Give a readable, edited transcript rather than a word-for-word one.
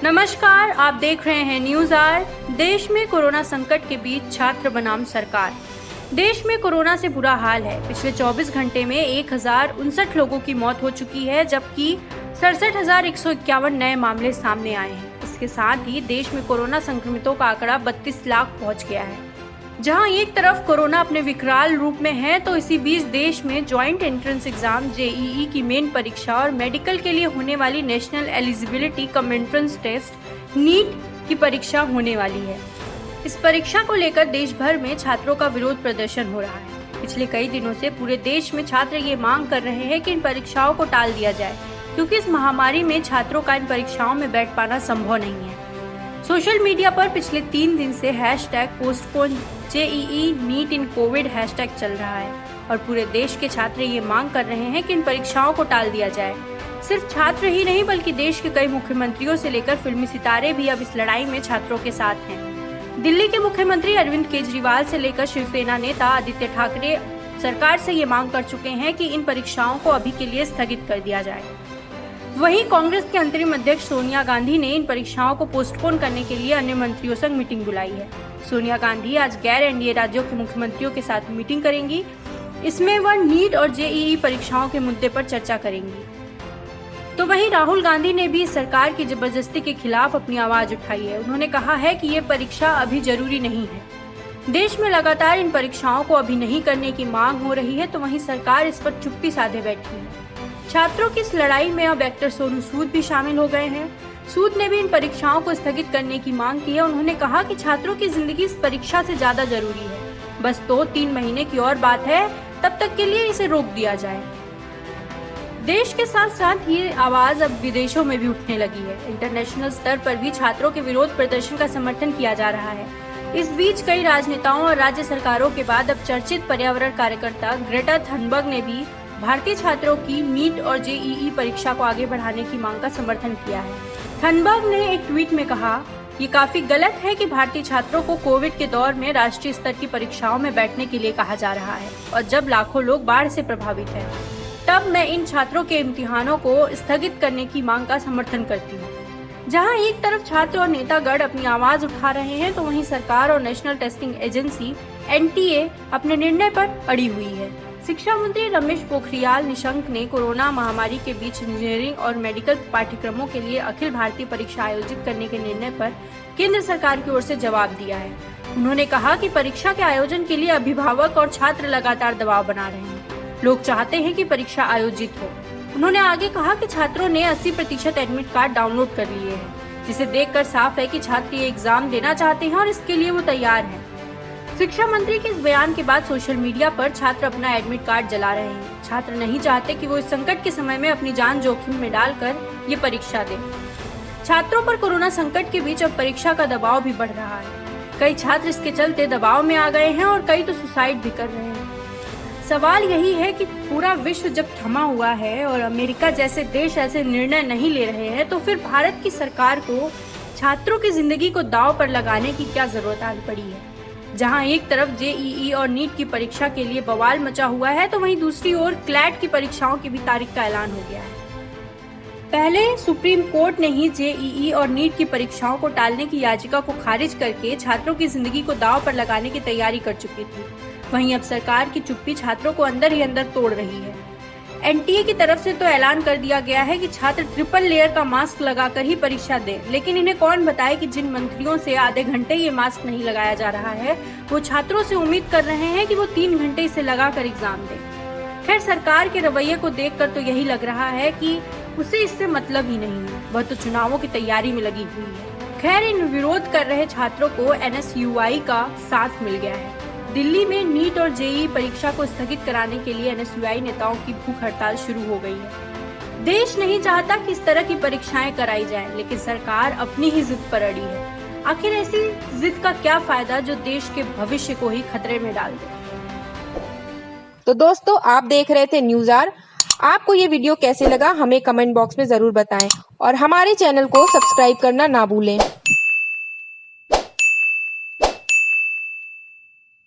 नमस्कार, आप देख रहे हैं न्यूज आर। देश में कोरोना संकट के बीच छात्र बनाम सरकार। देश में कोरोना से बुरा हाल है। पिछले 24 घंटे में 1059 लोगों की मौत हो चुकी है, जबकि 67,151 नए मामले सामने आए हैं। इसके साथ ही देश में कोरोना संक्रमितों का आंकड़ा 32 लाख पहुंच गया है। जहां एक तरफ कोरोना अपने विकराल रूप में है, तो इसी बीच देश में ज्वाइंट एंट्रेंस एग्जाम जेईई की मेन परीक्षा और मेडिकल के लिए होने वाली national eligibility cum entrance test NEET की परीक्षा होने वाली है। इस परीक्षा को लेकर देश भर में छात्रों का विरोध प्रदर्शन हो रहा है। पिछले कई दिनों से पूरे देश में छात्र ये मांग कर रहे हैं कि इन परीक्षाओं को टाल दिया जाए, क्योंकि इस महामारी में छात्रों का इन परीक्षाओं में बैठ पाना संभव नहीं है। सोशल मीडिया पर पिछले 3 दिन से #postpone JEE NEET in COVID hashtag चल रहा है और पूरे देश के छात्र ये मांग कर रहे हैं कि इन परीक्षाओं को टाल दिया जाए। सिर्फ छात्र ही नहीं, बल्कि देश के कई मुख्यमंत्रियों से लेकर फिल्मी सितारे भी अब इस लड़ाई में छात्रों के साथ हैं। दिल्ली के मुख्यमंत्री अरविंद केजरीवाल से लेकर शिवसेना नेता आदित्य ठाकरे सरकार से ये मांग कर चुके हैं कि इन परीक्षाओं को अभी के लिए स्थगित कर दिया जाए। वहीं कांग्रेस के अंतरिम अध्यक्ष सोनिया गांधी ने इन परीक्षाओं को पोस्टपोन करने के लिए अन्य मंत्रियों संग मीटिंग बुलाई है। सोनिया गांधी आज गैर एनडीए राज्यों के मुख्यमंत्रियों के साथ मीटिंग करेंगी। इसमें वह नीट और जेईई परीक्षाओं के मुद्दे पर चर्चा करेंगी। तो वहीं राहुल गांधी ने भी सरकार की जबरदस्ती के खिलाफ अपनी आवाज उठाई है। उन्होंने कहा है कि ये परीक्षा अभी जरूरी नहीं है। देश में लगातार इन परीक्षाओं को अभी नहीं करने की मांग हो रही है, तो वहीं सरकार इस पर चुप्पी साधे बैठी है। छात्रों की इस लड़ाई में अब एक्टर सोनू सूद भी शामिल हो गए हैं। सूद ने भी इन परीक्षाओं को स्थगित करने की मांग की है। उन्होंने कहा कि छात्रों की जिंदगी इस परीक्षा से ज्यादा जरूरी है। बस 2-3 महीने की और बात है, तब तक के लिए इसे रोक दिया जाए। देश के साथ साथ ये आवाज अब विदेशों में भी उठने लगी है। इंटरनेशनल स्तर पर भी छात्रों के विरोध प्रदर्शन का समर्थन किया जा रहा है। इस बीच कई राजनेताओं और राज्य सरकारों के बाद अब चर्चित पर्यावरण कार्यकर्ता ग्रेटा थनबर्ग ने भी भारतीय छात्रों की नीट और जेईई परीक्षा को आगे बढ़ाने की मांग का समर्थन किया है। थनबर्ग ने एक ट्वीट में कहा, ये काफी गलत है कि भारतीय छात्रों को कोविड के दौर में राष्ट्रीय स्तर की परीक्षाओं में बैठने के लिए कहा जा रहा है, और जब लाखों लोग बाढ़ से प्रभावित हैं, तब मैं इन छात्रों के इम्तिहानों को स्थगित करने की मांग का समर्थन करती हूँ। जहाँ एक तरफ छात्र और नेतागण अपनी आवाज उठा रहे हैं, तो वहीं सरकार और नेशनल टेस्टिंग एजेंसी एनटीए अपने निर्णय पर अड़ी हुई है। शिक्षा मंत्री रमेश पोखरियाल निशंक ने कोरोना महामारी के बीच इंजीनियरिंग और मेडिकल पाठ्यक्रमों के लिए अखिल भारतीय परीक्षा आयोजित करने के निर्णय पर केंद्र सरकार की ओर से जवाब दिया है। उन्होंने कहा कि परीक्षा के आयोजन के लिए अभिभावक और छात्र लगातार दबाव बना रहे हैं। लोग चाहते हैं कि परीक्षा आयोजित हो। उन्होंने आगे कहा कि छात्रों ने 80% एडमिट कार्ड डाउनलोड कर लिए हैं, जिसे देखकर साफ है कि छात्र ये एग्जाम देना चाहते हैं और इसके लिए वो तैयार हैं। शिक्षा मंत्री के इस बयान के बाद सोशल मीडिया पर छात्र अपना एडमिट कार्ड जला रहे हैं। छात्र नहीं चाहते कि वो इस संकट के समय में अपनी जान जोखिम में डालकर ये परीक्षा दें। छात्रों पर कोरोना संकट के बीच अब परीक्षा का दबाव भी बढ़ रहा है। कई छात्र इसके चलते दबाव में आ गए हैं और कई तो सुसाइड भी कर रहे हैं। सवाल यही है कि पूरा विश्व जब थमा हुआ है और अमेरिका जैसे देश ऐसे निर्णय नहीं ले रहे हैं, तो फिर भारत की सरकार को छात्रों की जिंदगी को दांव पर लगाने की क्या जरूरत आ पड़ी है। जहां एक तरफ जेईई और नीट की परीक्षा के लिए बवाल मचा हुआ है, तो वहीं दूसरी ओर क्लैट की परीक्षाओं की भी तारीख का ऐलान हो गया है। पहले सुप्रीम कोर्ट ने ही जेईई और नीट की परीक्षाओं को टालने की याचिका को खारिज करके छात्रों की जिंदगी को दांव पर लगाने की तैयारी कर चुकी थी। वहीं अब सरकार की चुप्पी छात्रों को अंदर ही अंदर तोड़ रही है। एनटीए की तरफ से तो ऐलान कर दिया गया है कि छात्र ट्रिपल लेयर का मास्क लगाकर ही परीक्षा दें, लेकिन इन्हें कौन बताए कि जिन मंत्रियों से आधे घंटे ये मास्क नहीं लगाया जा रहा है, वो छात्रों से उम्मीद कर रहे हैं कि वो 3 घंटे इसे लगाकर एग्जाम दें। खैर, सरकार के रवैये को देखकर तो यही लग रहा है कि उसे इससे मतलब ही नहीं है, वह तो चुनावों की तैयारी में लगी हुई है। खैर, इन विरोध कर रहे छात्रों को एनएसयूआई का साथ मिल गया है। दिल्ली में नीट और जेईई परीक्षा को स्थगित कराने के लिए एनएसयूआई नेताओं की भूख हड़ताल शुरू हो गई है। देश नहीं चाहता कि इस तरह की परीक्षाएं कराई जाएं, लेकिन सरकार अपनी ही जिद पर अड़ी है। आखिर ऐसी जिद का क्या फायदा जो देश के भविष्य को ही खतरे में डाल दे। तो दोस्तों, आप देख रहे थे न्यूज आर। आपको ये वीडियो कैसे लगा हमें कमेंट बॉक्स में जरूर बताएं और हमारे चैनल को सब्सक्राइब करना ना भूलें।